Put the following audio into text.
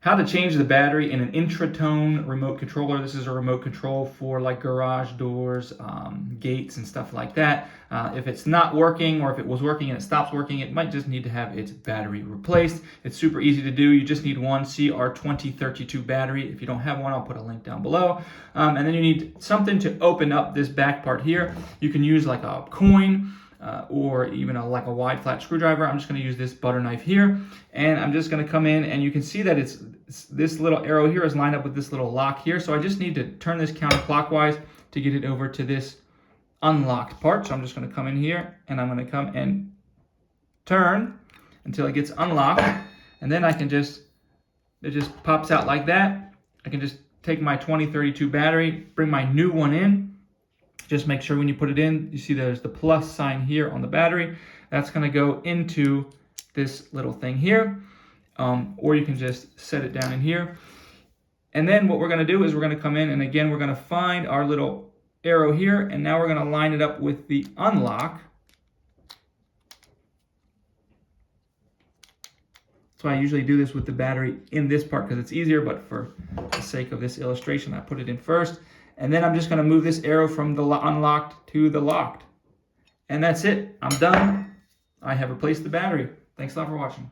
How to change the battery in an Intratone remote controller. This is a remote control for like garage doors, gates, and stuff like that. If it's not working, or if it was working and it stops working, it might just need to have its battery replaced. It's super easy to do. You just need one CR2032 battery. If you don't have one, I'll put a link down below. And then you need something to open up this back part here. You can use like a coin, or even like a wide flat screwdriver. I'm just going to use this butter knife here, and I'm just going to come in, and you can see that it's this little arrow here is lined up with this little lock here. So I just need to turn this counterclockwise to get it over to this unlocked part. So I'm just going to come in here, and I'm going to come and turn until it gets unlocked, and then I can it just pops out like that. I can just take my 2032 battery, bring my new one in. Just make sure when you put it in, you see there's the plus sign here on the battery. That's going to go into this little thing here. Or you can just set it down in here. And then what we're going to do is we're going to come in, and again, we're going to find our little arrow here, and now we're going to line it up with the unlock. So I usually do this with the battery in this part because it's easier, but for the sake of this illustration, I put it in first. And then I'm just going to move this arrow from the unlocked to the locked. And that's it. I'm done. I have replaced the battery. Thanks a lot for watching.